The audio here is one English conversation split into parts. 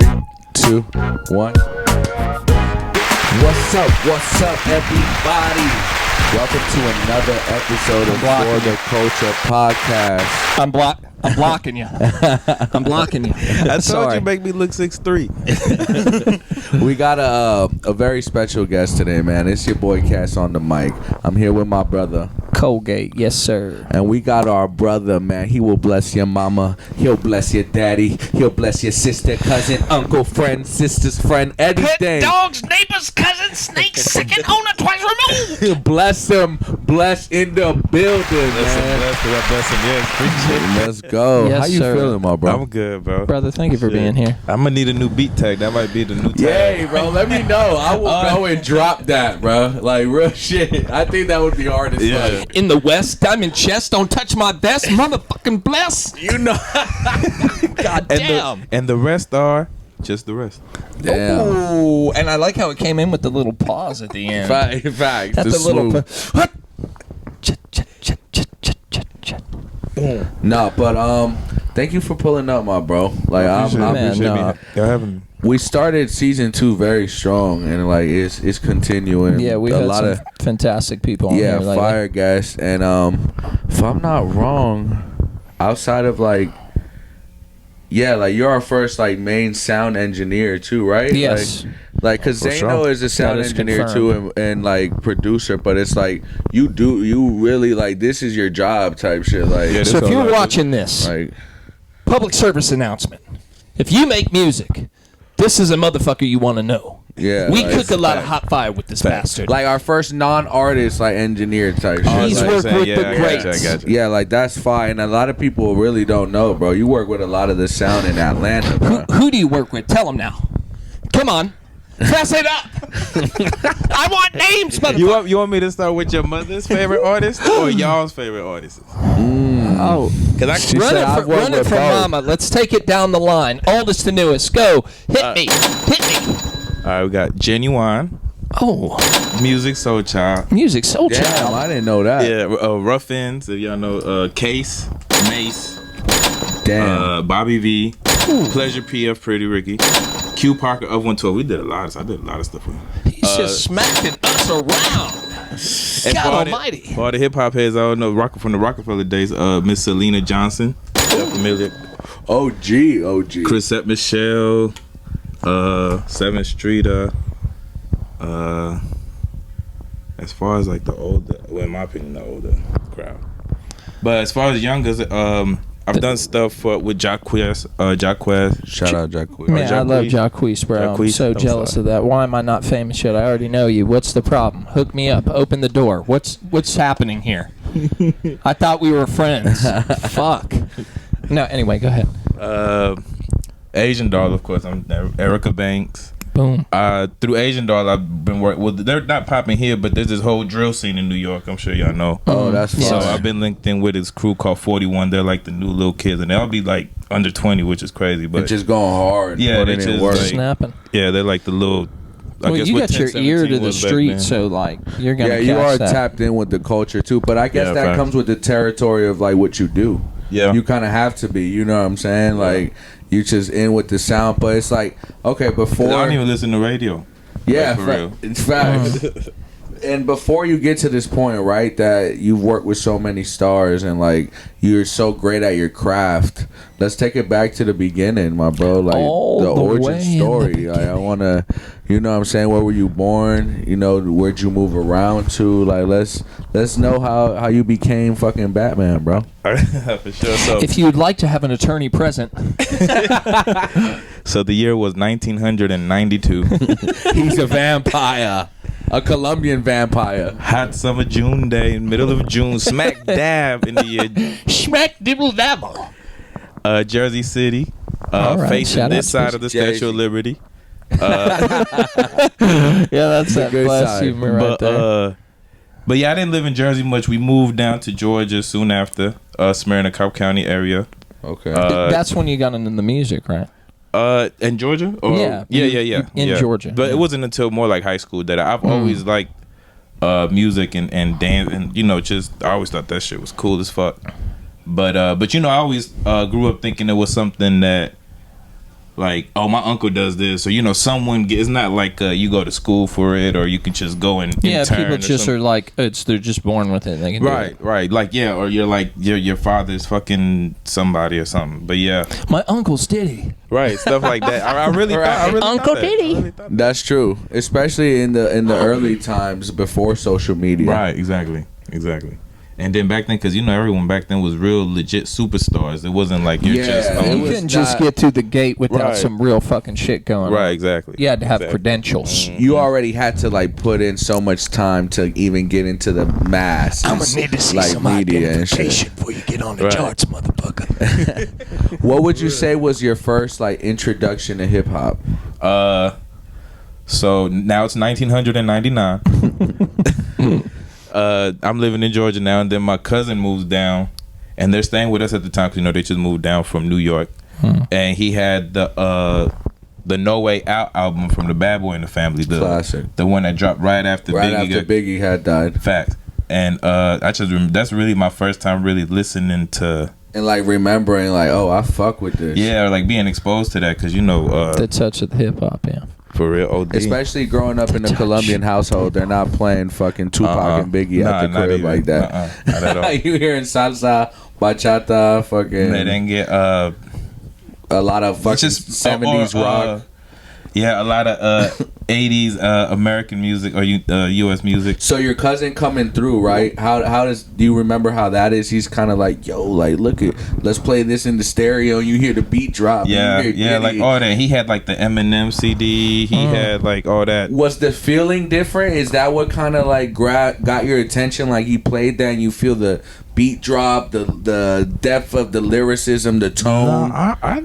3, 2, 1. What's up, everybody? Welcome to another episode of For the Culture Podcast. I'm blocking you. I'm blocking you. I told you make me look 6'3". We got a very special guest today, man. It's your boy Cass on the mic. I'm here with my brother Colgate, yes sir. And we got our brother, man. He will bless your mama. He'll bless your daddy. He'll bless your sister, cousin, uncle, friend, sister's friend, anything. Pet, dogs, neighbors, cousins, snakes, second owner, twice removed. Bless him. Bless in the building, man. Bless him. Yes, appreciate it. Let's go. Yes, How you sir. feeling, my bro? I'm good, bro. Brother, thank you for being here. I'm gonna need a new beat tag. That might be the new tag. Yay, bro. Let me know. I will go and drop that, bro. Like, real shit. I think that would be hard as fuck. In the West, diamond chest, don't touch my vest, motherfucking bless. You know. God damn. And the rest are just the rest. Damn. Ooh, and I like how it came in with the little pause at the end. Fact. That's a little. No, but thank you for pulling up, my bro. Like, I appreciate Y'all having me. We started season 2 very strong, and like it's continuing. Yeah, we a had lot some of fantastic people on yeah here lately. fire guests, and if I'm not wrong, outside of like you're our first like main sound engineer too, right? Yes. Like, cause For Zeno sure. is a sound That is engineer confirmed. too, and like producer, but it's like you really like this is your job type shit. Like, Yeah, So if all you're I do. watching this, like public service announcement. If you make music, this is a motherfucker you want to know. yeah, We like, cook a lot of hot fire with this bastard. like our first non-artist like engineer type shit. He's like, worked with the I greats. got you. yeah, like that's fine. And a lot of people really don't know, bro. You work with a lot of the sound in Atlanta, bro. Who do you work with? Tell them now. Come on. Fess it up. I want names, motherfucker. You want me to start with your mother's favorite artist or y'all's favorite artist? Oh. Cause I She Run said, it "I've for, worked run it with for both." mama. Let's take it down the line. Oldest to newest. Go. Hit me. Hit me. all right, we got Genuine, Oh. Music Soul Child. Music Soul Damn, Child. I didn't know that. Yeah, Ruffins, if y'all know, Case, Mace, Damn. Bobby V, Pleasure PF, Pretty Ricky, Q Parker of 112. I did a lot of stuff with him. He's just smacking us around. And God for all the- almighty. For all the hip hop heads, I don't know from the Rockefeller days, Miss Selena Johnson, familiar. OG. Chrisette Michelle, 7th Street. As far as like the older, well, in my opinion, the older crowd. But as far as youngers, I've done stuff with Jacquees. Shout out Jacquees. Man, I love Jacquees. Jacquees, bro. I'm Jacquees, so I'm jealous sorry. of that. Why am I not famous yet? I already know you. What's the problem? Hook me up. Open the door. What's happening here? I thought we were friends. Fuck. No, anyway, go ahead. Asian Doll, of course. I'm Erica Banks. Boom. Through Asian Doll, I've been working. Well, they're not popping here, but there's this whole drill scene in New York. I'm sure y'all know. Oh, that's fine. So I've been linked in with this crew called 41. They're like the new little kids, and they'll be like under 20, which is crazy. But It's just going hard. Yeah, putting they in just, work. like- Snapping. yeah, they're like the little. I Well, guess you what got your 10, ear 17 to the was back street, then. so like you're gonna. Yeah, you catch are that. tapped in with the culture too. But I guess Yeah, that fact. comes with the territory of like what you do. Yeah. You kind of have to be. You know what I'm saying? Like you just in with the sound, but it's like okay before. I don't even listen to radio. Yeah, Like, for real. it's fact. And before you get to this point, right, that you've worked with so many stars and like you're so great at your craft, let's take it back to the beginning, my bro. Like All the the way origin in the story. Like I wanna, you know what I'm saying, where were you born? You know, where'd you move around to? Like let's know how you became fucking Batman, bro. For sure. So, If you'd like to have an attorney present, so the year was 1992. He's a vampire. A Colombian vampire. Hot summer June day, middle of June, smack dab in the year. smack dibble dabble. Jersey City, All right, facing shout this out side to of the Jersey. Statue of Liberty. Yeah, that's that good class side. humor right there. But yeah, I didn't live in Jersey much. We moved down to Georgia soon after, Smyrna, Cobb County area. Okay. That's when you got into the music, right? In Georgia? Or, Yeah. yeah. In Yeah. Georgia. But it wasn't until more like high school that I've always liked music and dance, and just I always thought that shit was cool as fuck. But I always grew up thinking it was something that like, oh, my uncle does this, or you know, someone it's not like you go to school for it, or you can just go and intern people just something. are like they're just born with it. They can do it. Right, like or you're like your father's fucking somebody or something. But yeah, My uncle's Diddy. right, stuff like that. I really thought, I really Uncle thought that. Diddy. I really thought that. That's true, especially in the early times before social media. Right, exactly. And then back then, because you know everyone back then was real legit superstars. It wasn't like you're just Yeah, it You was couldn't just not- get through the gate without Right. some real fucking shit going on. right, exactly. You had to have Exactly. credentials. You already had to like put in so much time to even get into the mass. Like media and shit. before you get on the Right. charts, motherfucker. What would you say was your first like introduction to hip hop? So now it's 1999. I'm living in Georgia now, and then my cousin moves down, and they're staying with us at the time because you know they just moved down from New York, and he had the No Way Out album from the Bad Boy in the Family, the Classic. the one that dropped right after Biggie had died, Fact. And I just that's really my first time really listening to and like remembering like, oh, I fuck with this. or like being exposed to that because you know The touch of the hip hop, yeah. for real OD. Especially growing up in a touch. Colombian household, they're not playing fucking Tupac and Biggie at the not crib even. like that. Not at all. You hearing salsa, bachata, fucking They didn't get a lot of fucking just 70s rock. Yeah, a lot of 80s American music or US music. So your cousin coming through, right? How do you remember how that is? He's kind of like, yo, like let's play this in the stereo. You hear the beat drop. Yeah, you hear like Diddy. all that. He had like the Eminem CD. He had like all that. Was the feeling different? Is that what kind of like got your attention? Like he played that and you feel the beat drop, the depth of the lyricism, the tone. I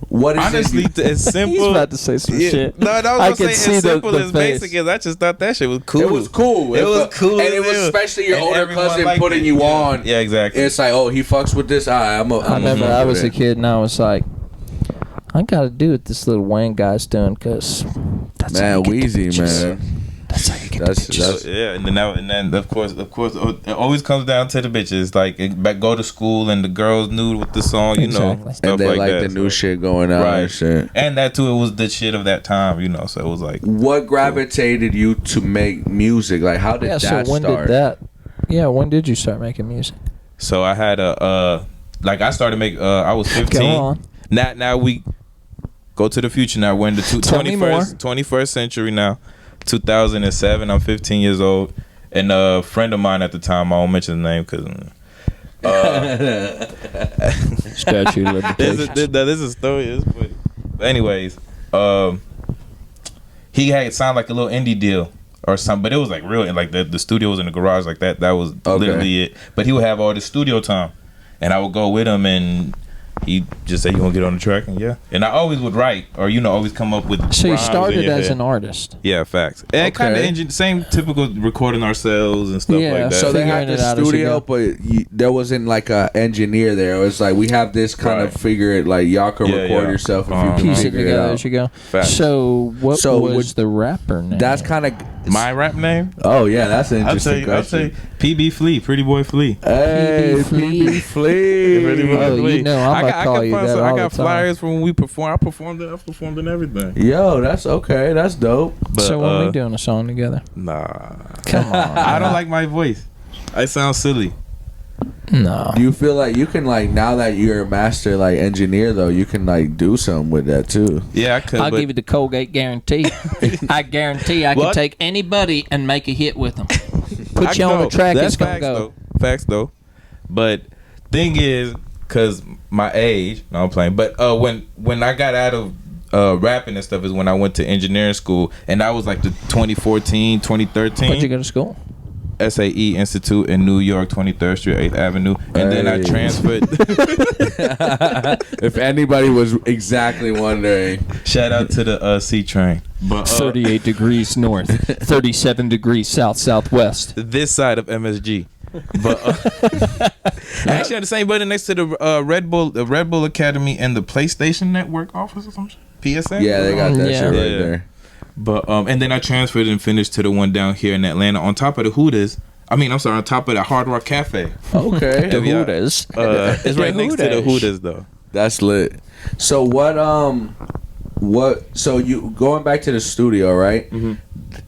What is honestly, it? it's simple. He's about to say some shit. No, I I was could gonna see say as simple the as face. basic as I just thought that shit was cool. It was cool. It was cool, and it was as hell. especially your And older everyone cousin liked putting it. you Yeah. on. Yeah, exactly. It's like, oh, he fucks with this. I remember I was a kid and I was like, I gotta do what this little Wayne guy's doing because that's how Man, you get the Wheezy, bitches. man. That's how you get That's- the bitches. that's- Yeah, and then of course, it always comes down to the bitches. Like, go to school and the girls knew with the song, you know, Exactly. stuff And they like that. the new So- shit going on and shit. And that too, it was the shit of that time, you know. So it was like, What gravitated you to make music? Like, how did Yeah, that so when start? did that? Yeah, when did you start making music? so I had like I started making. I was 15. Go on. Now we go to the future. Now we're in the Tell me more. 21st century now. 2007. I'm 15 years old, and a friend of mine at the time, I won't mention his name because. Statute of limitations. This is a story. It's funny. But anyways, he had signed like a little indie deal or something, but it was like real. Like the studio was in the garage, like that. That was literally it. But he would have all the studio time, and I would go with him, and he just say, "You want to get on the track?" And and I always would write, or always come up with. So you rhymes in started your as head. an artist. Yeah, facts. And kind of same typical recording ourselves and stuff Yeah, like that. So they had Figuring the it out as you studio, go. but there wasn't like a engineer there. It was like, we have this kind of Right. figure it. Like, y'all can Yeah, record yeah. yourself if you can Piece it figure it together out. as you go. Facts. So what So was would- the rapper name? That's kind of My rap name? Oh yeah, that's an I'll interesting tell you. question. PB Flea, Pretty Boy Flea. Hey, PB Flea. PB Flea. Pretty Boy Oh, you Flea. know, I'm gonna call you that I all got the time. flyers from when we performed. I performed in everything. Yo, that's okay. That's dope. But, so when we doing a song together? Nah. Come on. I don't like my voice. I sound silly. No. Do you feel like you can like, now that you're a master like engineer though, you can like do something with that too? Yeah, I could. I'll but give you the Colgate guarantee. I guarantee I can What? take anybody and make a hit with them. Put I you on know. the track, That's it's gonna facts, go. Though. Facts though. But thing is, cause my age, no, I'm playing. But when I got out of rapping and stuff is when I went to engineering school, and that was like the 2014, Where'd you 2013 go to school? SAE Institute in New York, 23rd Street, 8th Avenue, and then I Hey. transferred. If anybody was exactly wondering. Shout out to the C train. But 38 degrees north, 37 degrees southwest. this side of MSG. But actually on the same building next to the Red Bull Academy and the PlayStation Network office or some shit. PSN. Yeah, they got that Yeah. shit right Yeah. there. But and then I transferred and finished to the one down here in Atlanta on top of the Hooters. On top of the Hard Rock Cafe. Okay. The Yeah. Hooters. It's right The next to the Hooters. Hooters though. That's lit. So what So you going back to the studio, right? Mm-hmm.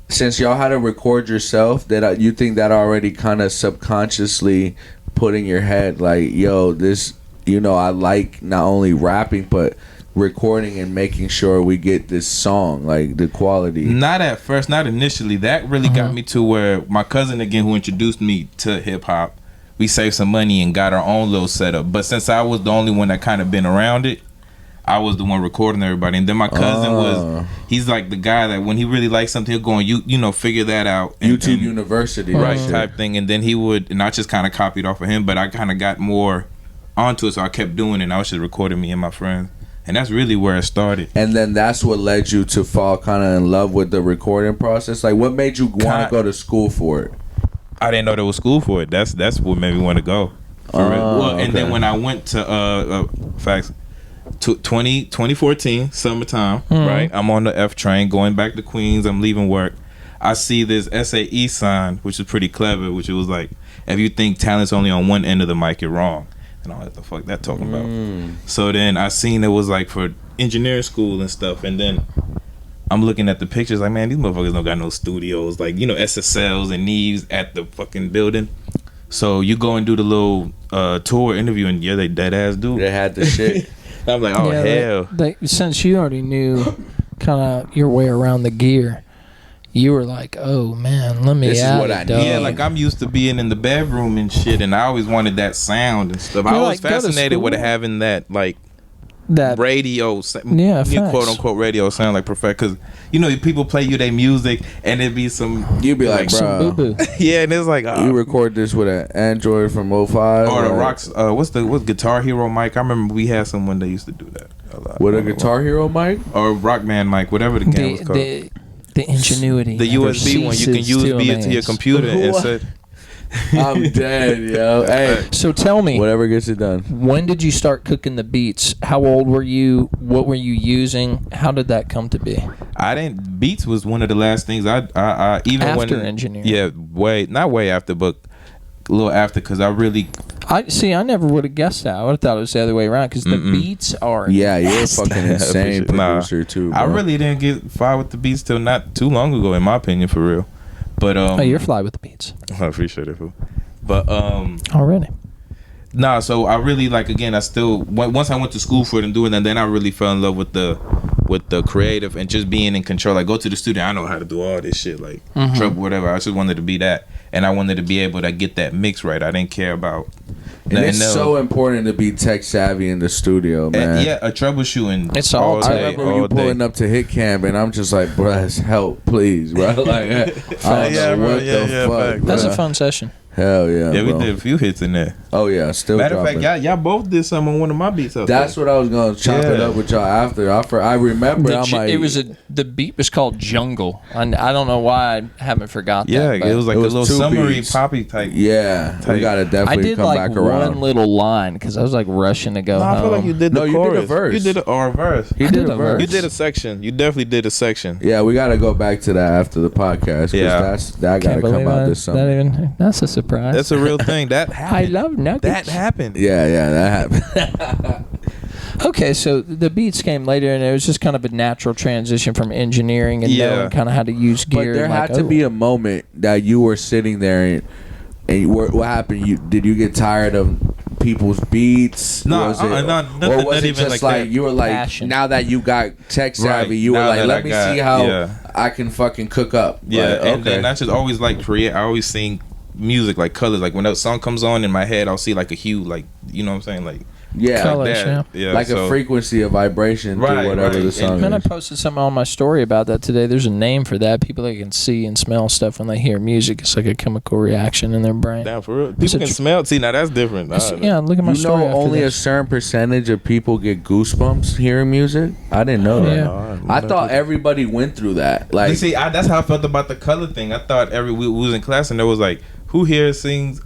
Since y'all had to record yourself, that you think that already kind of subconsciously put in your head, like, yo, this, I like not only rapping but recording and making sure we get this song, like the quality. Not at first, not initially. That really got me to where my cousin again, who introduced me to hip hop, we saved some money and got our own little setup. But since I was the only one that kind of been around it, I was the one recording everybody. And then my cousin he's like the guy that when he really likes something, he'll go and figure that out. YouTube University. Right, type thing. And then he would, and I just kind of copied off of him, but I kind of got more onto it, so I kept doing it. And I was just recording me and my friends. And that's really where it started. And then that's what led you to fall kind of in love with the recording process? Like, what made you want to go to school for it? I didn't know there was school for it. That's what made me want to go. And then when I went to, 2014 summertime, right? I'm on the F train going back to Queens. I'm leaving work. I see this SAE sign, which is pretty clever, which it was like, if you think talent's only on one end of the mic, you're wrong. And I'm like, what the fuck that talking about? So then I seen it was like for engineering school and stuff. And then I'm looking at the pictures like, man, these motherfuckers don't got no studios. Like, SSLs and Neves at the fucking building. So you go and do the little tour interview and they dead ass do. They had the shit. I'm like, oh, hell. Since you already knew kind of your way around the gear, you were like, oh, man, let me This is what I need. Yeah, like I'm used to being in the bedroom and shit, and I always wanted that sound and stuff. I was fascinated with having that, like, that radio, quote unquote radio sound like perfect. Because people play you their music and it'd be some, you'd be like, bro, yeah, and it's like you record this with an Android from 05 or the rocks. What's Guitar Hero mic? I remember we had someone that used to do that a lot. With a Guitar Hero mic or Rockman mic, whatever the game was called. The ingenuity, the USB one, you can USB it to your computer and set. I'm dead, yo. Hey, so tell me, whatever gets it done. When did you start cooking the beats? How old were you? What were you using? How did that come to be? Beats was one of the last things I even after engineering. Yeah, not way after, but a little after, because I never would have guessed that. I would have thought it was the other way around, because the beats are you're a fucking insane producer too, bro. I really didn't get fly with the beats till not too long ago, in my opinion, for real. But you're fly with the beats. I appreciate it, fool. But already. Nah, so I really I still once I went to school for it and doing that, then I really fell in love with the creative and just being in control. Like, go to the studio, I know how to do all this shit, like trouble, whatever. I just wanted to be that, and I wanted to be able to get that mix right. I didn't care about. And it's so important to be tech savvy in the studio, man. And a troubleshooting. It's all day. I remember you pulling up to hit camp, and I'm just like, bruh, help, please, bro. Like, I don't know what the fuck. That's a fun session. Hell yeah, yeah, bro. We did a few hits in there. Oh yeah, still. Matter of fact, y'all both did some on one of my beats. That's what I was gonna chop it up with y'all after. I remember. The beat was called Jungle. I don't know why I haven't forgot that. Yeah, it was like a little summery poppy type. Yeah, we gotta definitely come back around. I did one little line because I was like rushing to go home. I feel like you did the chorus. You did a verse. You did a verse. He did a verse. You did a section. You definitely did a section. Yeah, we gotta go back to that after the podcast. Yeah, that gotta come out this summer. That's a surprise. That's a real thing. That happened. I love nuggets. That happened. Yeah, that happened. Okay, so the beats came later, and it was just kind of a natural transition from engineering and knowing kind of how to use gear. But there had to be a moment that you were sitting there, and what happened? Did you get tired of people's beats? No, or was it just like you were like, passion. Now that you got tech savvy, you were like, let me see how I can fucking cook up. Yeah, like, and then I just always like create. I always sing music, like colors, like when that song comes on in my head, I'll see like a hue, like, you know what I'm saying, like colors, like a frequency, a vibration through whatever the song is. And I posted something on my story about that today. There's a name for that. People that can see and smell stuff when they hear music. It's like a chemical reaction in their brain. Damn, for real. People can smell. See, now that's different. Yeah, look at my story. Only a certain percentage of people get goosebumps hearing music. I didn't know that. Yeah. I thought everybody went through that. Like, you see, that's how I felt about the color thing. I thought we was in class and there was like, who here sees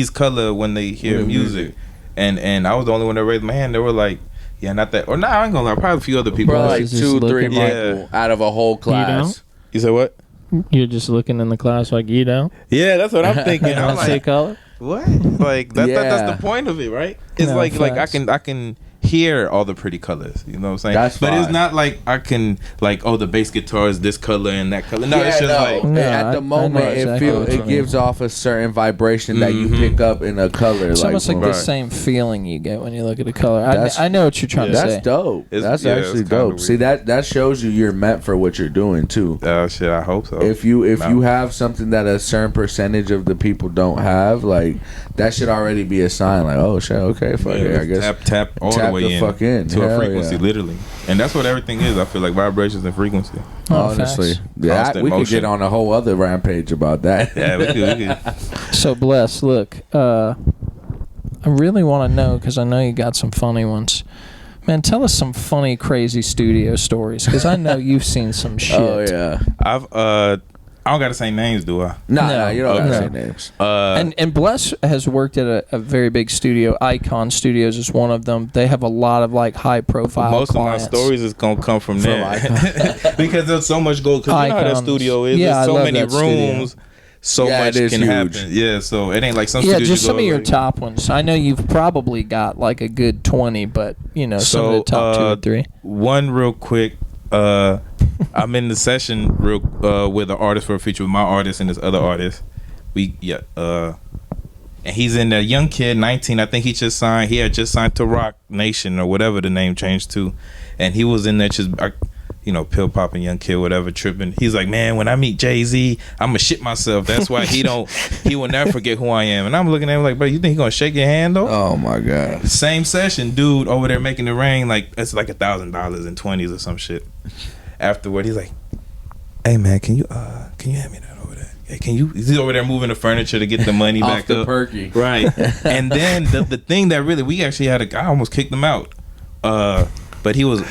color when they hear music? And I was the only one that raised my hand. They were like, yeah, not that. Or I ain't gonna lie, probably a few other people. Probably like 2-3 people out of a whole class. You said what? You're just looking in the class like, you don't? Yeah, that's what I'm thinking. I'm like, color? What? Like that's the point of it, right? It's like I can hear all the pretty colors. You know what I'm saying? That's but it's fine. not like I can like, oh, the bass guitar is this color and that color. No, it's just like No, at the I moment know exactly what you it gives off a certain vibration that you Mhm. pick up in a color. It's almost like the Right. same feeling you get when you look at a color. That's- I know what you're trying to that's say. dope. It's- That's yeah, actually it's kinda dope. See, weird. that shows you're meant for what you're doing too. shit. I hope so. If you No. have something that a certain percentage of the people don't have, like that should already be a sign. Like, oh shit, okay, fuck it, I guess tap all tap the way the in, fuck in. to a Hell frequency, yeah. literally, and that's what everything is. I feel like vibrations and frequency. Oh, honestly, facts. yeah, Constant we could motion. get on a whole other rampage about that. Yeah, we could. So Bless, look, I really want to know because I know you got some funny ones. Man, tell us some funny, crazy studio stories because I know you've seen some shit. Oh yeah, I don't gotta say names, do I? nah, you don't Okay. gotta say names. And Bless has worked at a very big studio. Icon Studios is one of them. They have a lot of like high profile Most clients. of my stories is gonna come from there because there's so much gold. Because you know how that Icons. studio is. Yeah, There's I so love many that studio. rooms. So Yeah, much it is can huge. happen. Yeah, so it ain't like some Yeah, studios just you some go of your like- top ones. I know you've probably got like a good 20, but you know, some of the top 2 or 3. One real quick. I'm in the session with an artist for a feature with my artist and this other artist. And he's in there, young kid, 19. I think he had just signed to Rock Nation or whatever the name changed to, and he was in there just. Pill popping young kid, whatever, tripping. He's like, man, when I meet Jay-Z, I'm gonna shit myself. That's why he will never forget who I am. And I'm looking at him like, bro, you think he gonna shake your hand though? Oh my god. Same session, dude over there making it rain, like it's like $1,000 in 20s or some shit. Afterward, he's like, hey man, can you hand me that over there? Hey, he's over there moving the furniture to get the money Off back the up. perky. Right. And then the thing that really, we actually had a guy almost kicked him out. But he was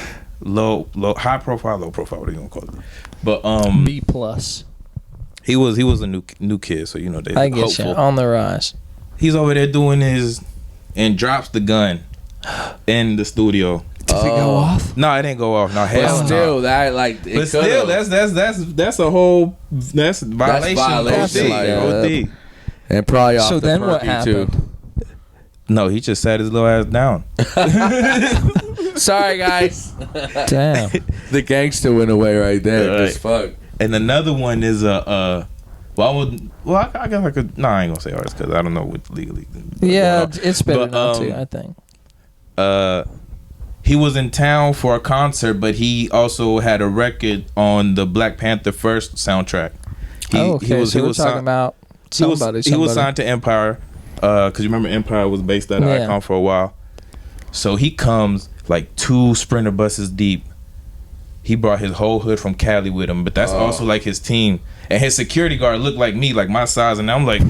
high profile, low profile, what are you gonna call it? But B plus. he was a new kid, so they I get hopeful. you on the rise. He's over there doing his and drops the gun in the studio. Does it go off? No, it didn't go off. No, But hell no. still, that like. But still, that's a whole violation. violation, OD. And probably off So the then what perky, too. happened? No, he just sat his little ass down. Sorry guys. Damn. The gangster went away right there. Right. Just fuck. And another one is I guess I could. No, I ain't gonna say artist because I don't know what legally. Yeah, it's better But, not to, I think. He was in town for a concert, but he also had a record on the Black Panther First soundtrack. So we're talking about somebody. He was signed to Empire, because you remember Empire was based at Yeah. Icon for a while. So he comes like 2 Sprinter buses deep. He brought his whole hood from Cali with him, but that's also like his team. And his security guard looked like me, like my size, and I'm like,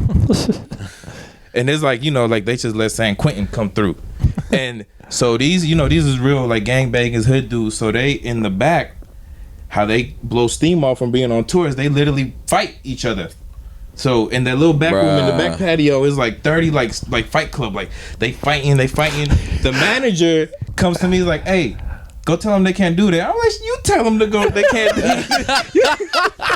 and it's like like they just let San Quentin come through, and so these is real like gangbangers, hood dudes. So they in the back, how they blow steam off from being on tours, they literally fight each other. So in that little back room in the back patio is like 30 like Fight Club, like they fighting. The manager comes to me, he's like, hey, go tell them they can't do that. I'm like, you tell them to go, they can't do that.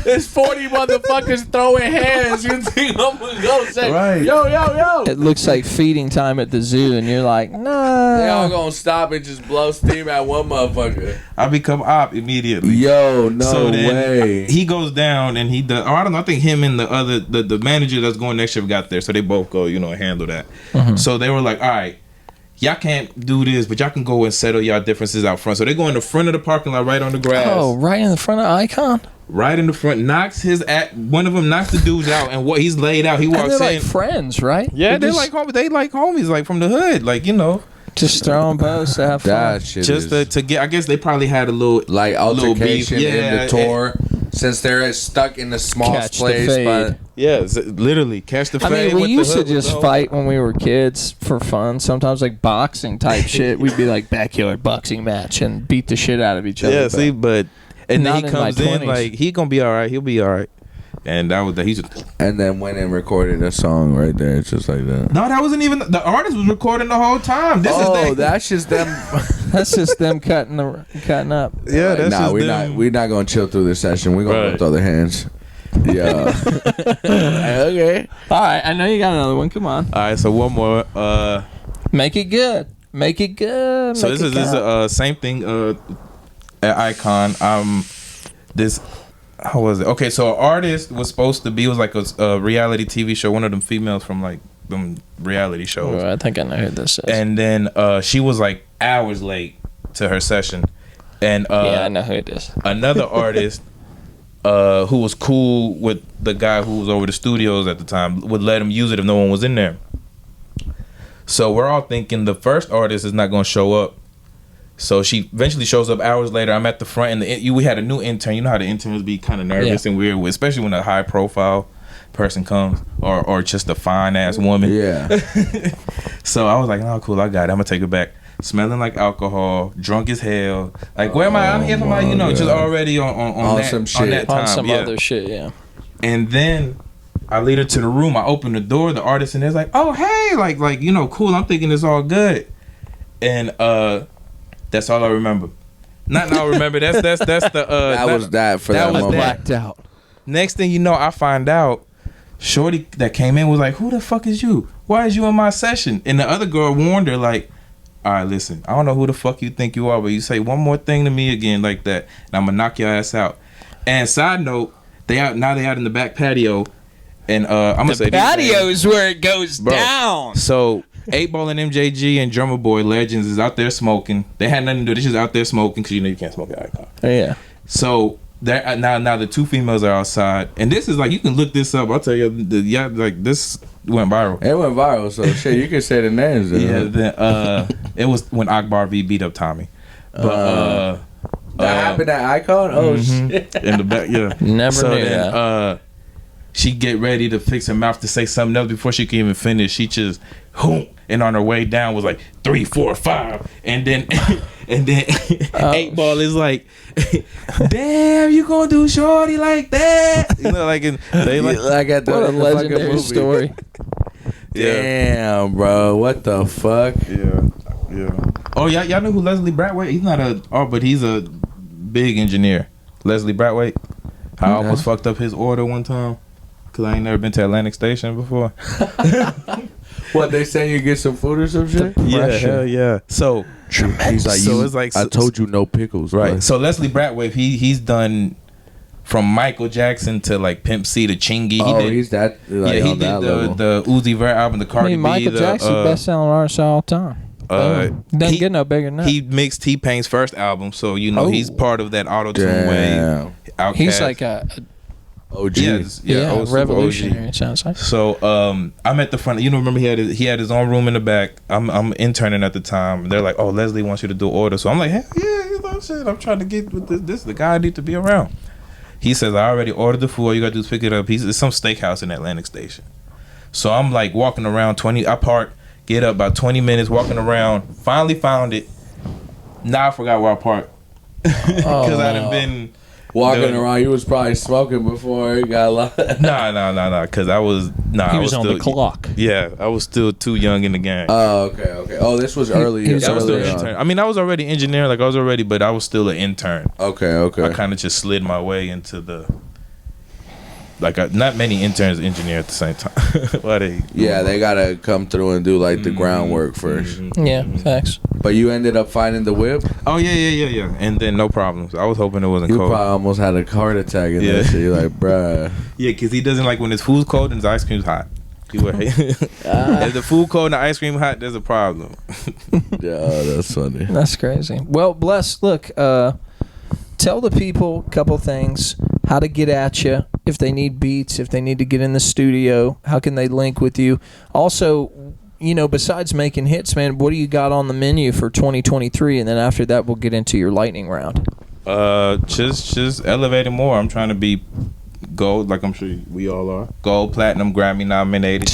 There's 40 motherfuckers throwing hands. You think I'm gonna go say, Right. yo? It looks like feeding time at the zoo, and you're like, They all nah. gonna stop and just blow steam at one motherfucker. I become op immediately. Yo, no So then way. he goes down and I don't know, I think him and the other the manager that's going next shift got there, so they both go and handle that. So they were like, all right, y'all can't do this, but y'all can go and settle y'all differences out front. So they go in the front of the parking lot, right on the grass. Oh, right in the front of Icon? Right in the front, one of them knocks the dudes out, and what he's laid out, he And walks they're in. like friends, right? Yeah, they're just, like homies. They like homies, like from the hood, like just throwing bows to have fun. That shit just is to get. I guess they probably had a little like little beef. altercation in the tour. Since they're stuck in the small Catch the place, fade. but Yeah, literally catch the. I fade mean, we with the used to hood, just with the- fight when we were kids for fun. Sometimes like boxing type shit. We'd be like backyard boxing match and beat the shit out of each other. Yeah, but see, but and then not he in my comes in 20s. like he gonna be all right. He'll be all right. And that was that. He's just, and then went and recorded a song right there, just like that. no, that wasn't even the artist was recording the whole time. This is that's just them. that's just them cutting up. yeah. That's nah, just we're them. not gonna chill through this session. We're gonna Right. lift other hands. Yeah. Okay. All right, I know you got another one. Come on, All right, so one more. make it good. Make it good. So this is same thing at Icon. This how was it? Okay, so an artist was supposed to be, it was like a reality TV show, one of them females from like them reality shows. Oh, I think I know who this is. And then she was like hours late to her session. And yeah, I know who it is. Another artist who was cool with the guy who was over the studios at the time would let him use it if no one was in there. So we're all thinking the first artist is not going to show up. So she eventually shows up hours later. I'm at the front, and we had a new intern. You know how the interns be kind of nervous and weird, especially when a high profile person comes or just a fine ass woman. Yeah. So I was like, oh, cool, I got it. I'm gonna take it back. Smelling like alcohol, drunk as hell. Like, where am I? I'm here for my, just already on that, some shit. on that time. On some other shit, yeah. And then I lead her to the room. I open the door. The artist in there's like, oh hey, like cool. I'm thinking it's all good. And that's all I remember. Not now. Remember that's the that was that for that moment. Blacked out. Next thing you know, I find out shorty that came in was like, who the fuck is you? Why is you in my session? And the other girl warned her like, all right, listen, I don't know who the fuck you think you are, but you say one more thing to me again like that, and I'm gonna knock your ass out. And side note, they out in the back patio, and I'm gonna say patio's where it goes down. So 8-Ball and MJG and Drummer Boy Legends is out there smoking. They had nothing to do. They're just out there smoking because you can't smoke at Icon. Yeah. So now the two females are outside, and this is like, you can look this up. I'll tell you, like this went viral. It went viral, so shit, you can say the names. Yeah, it was when Akbar V beat up Tommy. But that happened at Icon. Oh shit! In the back, yeah. Never knew that. She get ready to fix her mouth to say something else before she can even finish. She just and on her way down was like 3, 4, 5, and then 8-Ball is like, damn, you gonna do shorty like that? Like they like at the what a legendary movie. Story. Damn, bro, what the fuck? Yeah. Oh, y'all know who Leslie Bradway? He's not but he's a big engineer. Leslie Bradway. I almost fucked up his order one time because I ain't never been to Atlantic Station before. What, they saying you get some food or some shit? Yeah, hell yeah. So he's like, so it's like, I told you no pickles, right? Bro. So Leslie Bradway, he's done from Michael Jackson to like Pimp C to Chingy. He's that. Like, he did the Uzi Vert album, the Cardi B. Michael Jackson's best-selling artist all time. Doesn't get no bigger than that. He mixed T-Pain's first album, so he's part of that auto-tune wave. Outkast. He's like a OG. revolutionary. It sounds like. So I'm at the front. Remember he had his own room in the back. I'm interning at the time. They're like, oh, Leslie wants you to do order. So I'm like, hell yeah, shit. I'm trying to get with this. The guy I need to be around. He says, I already ordered the food. All you gotta do is pick it up. It's some steakhouse in Atlantic Station. So I'm like walking around I park, get up about 20 minutes, walking around. Finally found it. Now I forgot where I parked because I done been walking around. You was probably smoking before it got locked. Nah. Because I was he was on the clock. Yeah, I was still too young in the game. Oh, okay. Oh, this was early. I was still an intern. I mean, I was already engineering, but I was still an intern. Okay. I kind of just slid my way into the. Not many interns engineer at the same time. Why they gotta come through and do like the groundwork first. Yeah, facts. But you ended up finding the whip. Oh yeah. And then no problems. I was hoping it wasn't cold. You probably almost had a heart attack in that shit. You're like, bruh. Yeah, because he doesn't like when his food's cold and his ice cream's hot. If the food cold and the ice cream hot, there's a problem. Yeah, that's funny. That's crazy. Well, Bless, look, tell the people a couple things, how to get at you, if they need beats, if they need to get in the studio, how can they link with you? Also, besides making hits, man, what do you got on the menu for 2023? And then after that, we'll get into your lightning round. Just elevating more. I'm trying to be gold, like I'm sure we all are. Gold, platinum, Grammy nominated.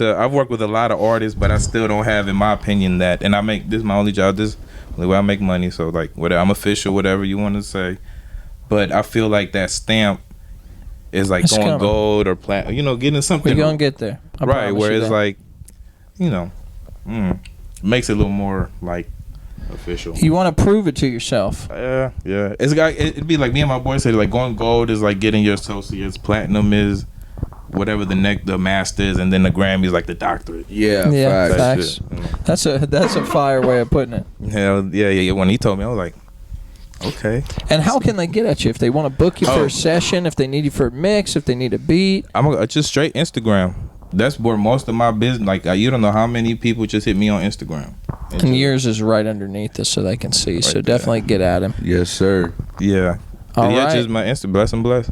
I've worked with a lot of artists, but I still don't have, in my opinion, that. And this is my only job. This is the only way I make money. So like, whatever, I'm official, whatever you want to say. But I feel like that stamp is like it's going coming. Gold or platinum. Getting something. We're gonna get there, right? Where it's like, makes it a little more like official. You want to prove it to yourself. Yeah. It'd be like me and my boy said, like going gold is like getting your associates. Platinum is whatever the master's, and then the Grammys like the doctorate. Yeah, Yeah, facts. facts. That's a fire way of putting it. Hell yeah. When he told me, I was like, okay. And how can they get at you if they want to book you for a session, if they need you for a mix, if they need a beat? I'm just straight Instagram. That's where most of my business. Like you don't know how many people just hit me on Instagram. And yours is right underneath us so they can see. So definitely get at him. Yes, sir. Yeah. All right. Just my Insta. Bless and bless.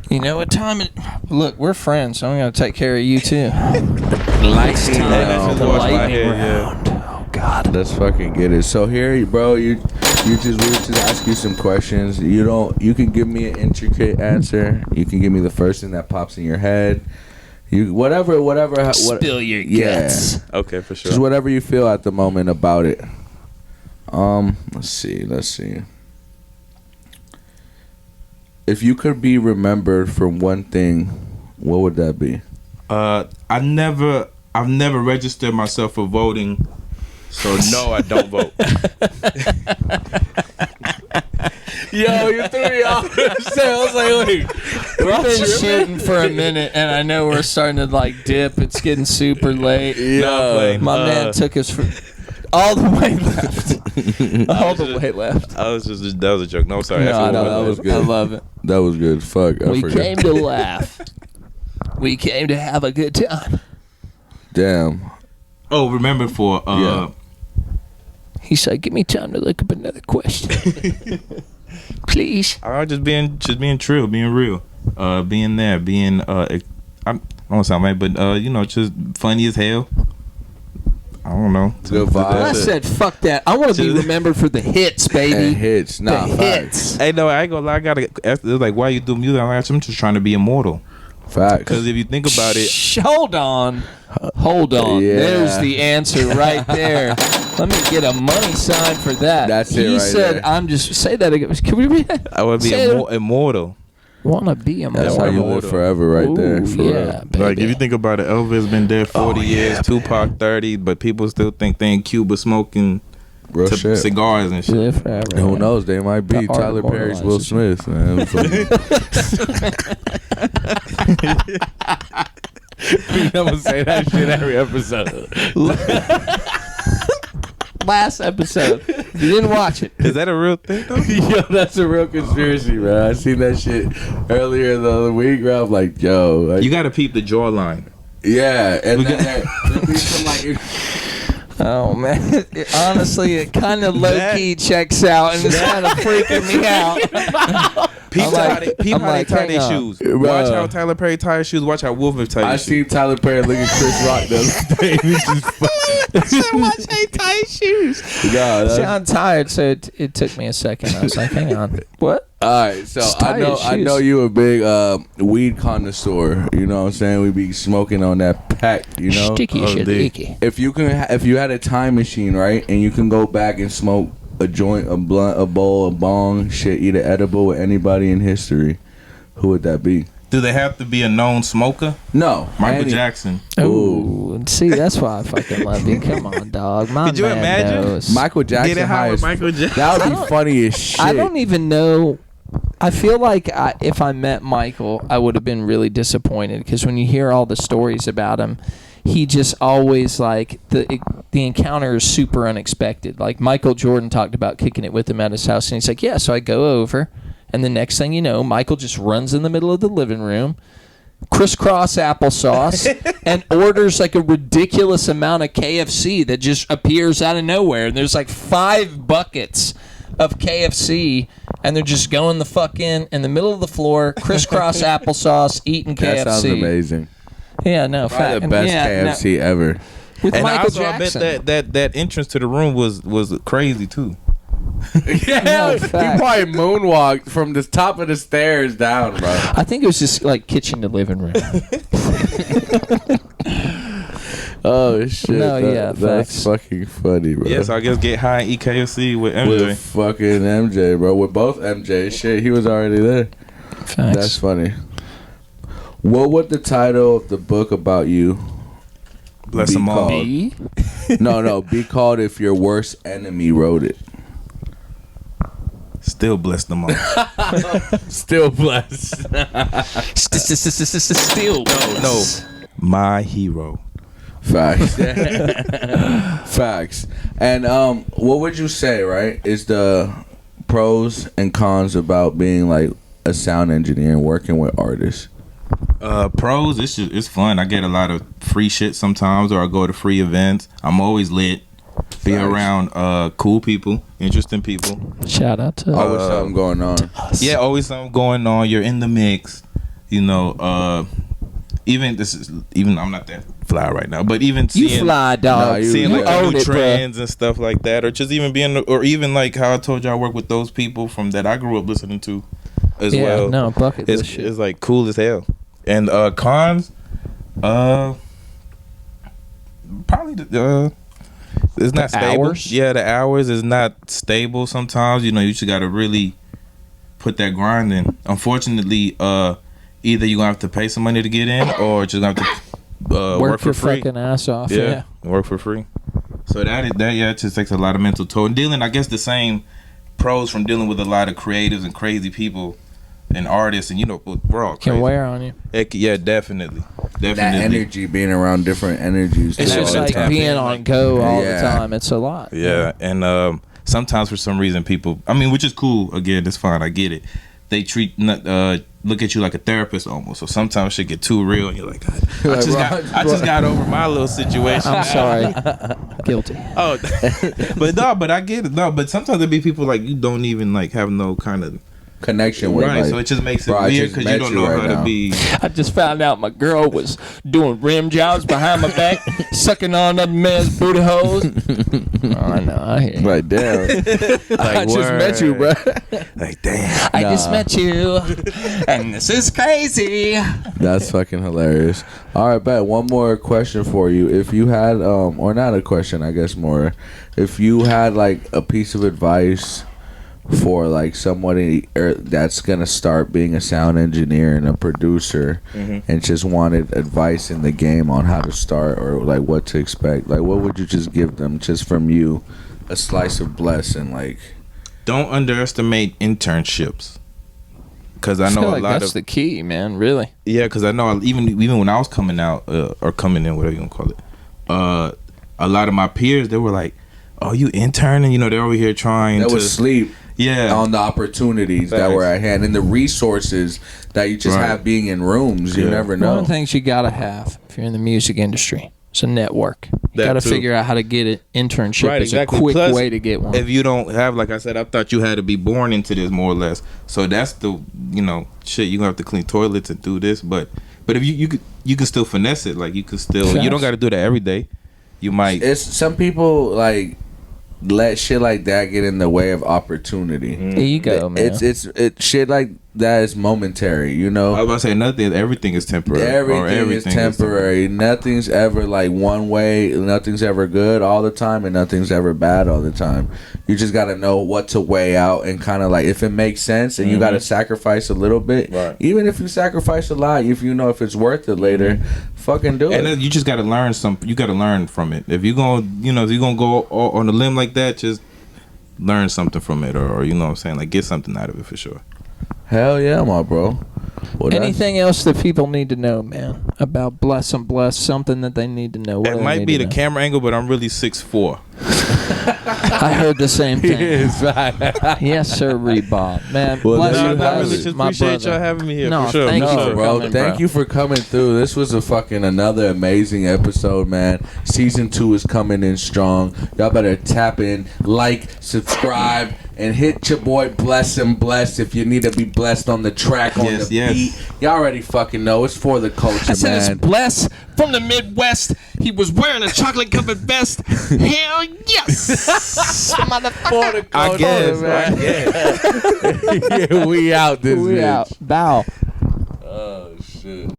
You know what time it... Look, we're friends, so I'm going to take care of you, too. Lightning round. The lightning round. Oh, God. Let's fucking get it. So here, bro, we just ask you some questions. You can give me an intricate answer. You can give me the first thing that pops in your head. Whatever. Spill your guts. Okay, for sure. Just whatever you feel at the moment about it. Let's see. If you could be remembered for one thing, what would that be? I've never registered myself for voting, so no, I don't vote. Yo, you threw me off. I was like, wait. We've been shooting for a minute, and I know we're starting to like dip. It's getting super late. Yeah. My man took us for all the way left. All the way left. That was a joke. No, sorry. No, that was good. I love it. That was good. Fuck. I We forgot. came to laugh. We came to have a good time. Damn. Oh, remember for Yeah. He said, "Give me time to look up another question, please." I was just being true, being real, being there, being I don't sound right, but just funny as hell. I don't know. Good vibe. I said, "Fuck that! I want to be remembered for the hits, baby." And hits. Nah, the facts. hits. Hey, no, I ain't gonna lie. I gotta. It was like, why you do music? I'm just trying to be immortal. Facts. Because if you think about it, Hold on. Yeah. There's the answer right there. Let me get a money sign for that. That's it He right said, there. "I'm just say that again." Can we read that? I would be immortal. Want to be immortal? That's how you live forever, right there. Ooh, For yeah, real. baby. Like if you think about it, Elvis been dead 40 years, Tupac 30, but people still think they in Cuba smoking Real shit. cigars and shit. Live forever. And who knows? They might be The art Tyler of Perry's Will immortalizing. Smith, man. I'm gonna say that shit every episode. Last episode. You didn't watch it. Is that a real thing though? Yo, that's a real conspiracy, man. I seen that shit earlier the other week, bro. I'm like, yo, like, You gotta peep the jawline. yeah, and then there'll be some like. Oh man! Honestly, it kind of low key checks out, and it's kind of freaking me out. Peep I'm how like- they, peep I'm how like, they tie hang their on. shoes. Bro. Watch how Tyler Perry tie his shoes. Watch how Wolf tie I his shoes. seen Tyler Perry look at Chris Rock the other day. Watch how tie his shoes. See, I'm tired, so it took me a second. I was like, "Hang on, what?" All right, so Just tie his I know shoes. you a big weed connoisseur. You know what I'm saying? We be smoking on that pack. You know, Sticky Oh, shit, dude. icky. if you had a time machine, right, and you can go back and smoke a joint, a blunt, a bowl, a bong, shit, eat an edible with anybody in history, who would that be? Do they have to be a known smoker? No, Michael Jackson. Ooh, see, that's why I fucking love you. Come on, dog. My Could you man imagine? knows. Michael Jackson. Get it high with highest- Michael Jackson. That would I be don't- funny as shit. I don't even know. I feel like if I met Michael, I would have been really disappointed because when you hear all the stories about him, he just always like the encounter is super unexpected. Like Michael Jordan talked about kicking it with him at his house, and he's like, "Yeah." So I go over, and the next thing you know, Michael just runs in the middle of the living room, crisscross applesauce, and orders like a ridiculous amount of KFC that just appears out of nowhere. And there's like 5 buckets of KFC, and they're just going the fuck in the middle of the floor, crisscross applesauce, eating KFC. That sounds amazing. Yeah, no, Probably fact. the best yeah, no. KFC ever. With And Michael also, Jackson. I bet that entrance to the room was crazy too. Yeah, No, he fact. probably moonwalked from the top of the stairs down, bro. I think it was just like kitchen to living room. Oh shit! No, yeah, that's facts. fucking funny, bro. Yes, I guess get high and eat KFC with MJ. With fucking MJ, bro. With both MJ, shit, he was already there. Facts. That's funny. What would the title of the book about you Bless be them all. called? B? No, be called if your worst enemy wrote it. still bless them all. Still blessed. Still No, my hero. Facts. Facts. And what would you say, right, is the pros and cons about being like a sound engineer and working with artists? Pros, it's fun. I get a lot of free shit sometimes, or I go to free events. I'm always lit. Be around cool people, interesting people. Shout out to Always something going on. Yeah, always something going on. You're in the mix. You know, even I'm not that fly right now, but even you seeing, fly, dog. seeing You like own new it, trends and stuff like that, or just even being, or even like how I told you I work with those people from that I grew up listening to as well. No, bucket list shit. It's like cool as hell. And cons, probably it's not stable. Hours? Yeah, the hours is not stable sometimes. You know, you just got to really put that grind in. Unfortunately, either you're gonna have to pay some money to get in, or just gonna have to work for your free. fucking ass off. Yeah. Work for free. So that it just takes a lot of mental toll. And dealing, I guess, the same pros from dealing with a lot of creatives and crazy people and artists, and you know, we're all crazy. Can wear on you. Yeah, definitely. That energy, being around different energies. It's just like being on go all the time. It's a lot. Yeah, and sometimes for some reason people, I mean, which is cool. Again, it's fine. I get it. They look at you like a therapist almost. So sometimes shit get too real, and you're like, I just got over my little situation. I'm sorry. Guilty. Oh, but I get it. No, but sometimes there be people like you don't even like have no kind of connection with, right? Like, so it just makes it weird because you don't know how to be. I just found out my girl was doing rim jobs behind my back, sucking on other men's booty holes. Oh, I know. I hear you. Right, damn. Like, I just met you, bro. Like, damn. I just met you, and this is crazy. That's fucking hilarious. All right, bet. One more question for you. If you had, or not a question, I guess more. If you had like a piece of advice for like somebody that's gonna start being a sound engineer and a producer, and just wanted advice in the game on how to start or like what to expect, like what would you just give them, just from you, a slice of blessing? Like, don't underestimate internships, because I know like that's the key, man. Really. Yeah, because I know even when I was coming out or coming in, whatever you want to call it, a lot of my peers, they were like, "Oh, you interning?" You know, they're over here trying to sleep. Yeah, on the opportunities that were at hand and the resources that you just have being in rooms. You never know. One of the things you gotta have if you're in the music industry is a network. You gotta figure out how to get it. Internship is a quick way to get one. If you don't have, like I said, I thought you had to be born into this more or less. So that's the shit. You gonna have to clean toilets and do this, but if you can still finesse it. Like you can still. You don't got to do that every day. You might. It's some people like let shit like that get in the way of opportunity. There you go, man. It's shit like that is momentary, you know. I was about to say nothing. Everything is temporary. Everything is temporary. Nothing's ever like one way. Nothing's ever good all the time, and nothing's ever bad all the time. You just got to know what to weigh out and kind of like if it makes sense, and you got to sacrifice a little bit. Right. Even if you sacrifice a lot, if you know if it's worth it later, fucking do it. And then you just got to learn something. You got to learn from it. If you're gonna, if you're gonna go on a limb like that, just learn something from it, or you know what I'm saying, like get something out of it for sure. Hell yeah, my bro. Well, anything else that people need to know, man, about Bless and Bless? Something that they need to know. It might be the camera angle, but I'm really 6'4". I heard the same thing. Yes, sir, Bob. Man, well, bless I you, really just appreciate y'all having me here. No, for sure. thank you, bro. Thank you for coming through. This was a fucking another amazing episode, man. Season 2 is coming in strong. Y'all better tap in, like, subscribe, and hit your boy Bless and Bless if you need to be blessed on the track, on the beat. Y'all already fucking know. It's for the culture, I said man. It's Bless from the Midwest. He was wearing a chocolate covered vest. Hell yes. Motherfucker. I guess. Yeah, we out this bitch. Bow. Oh, shit.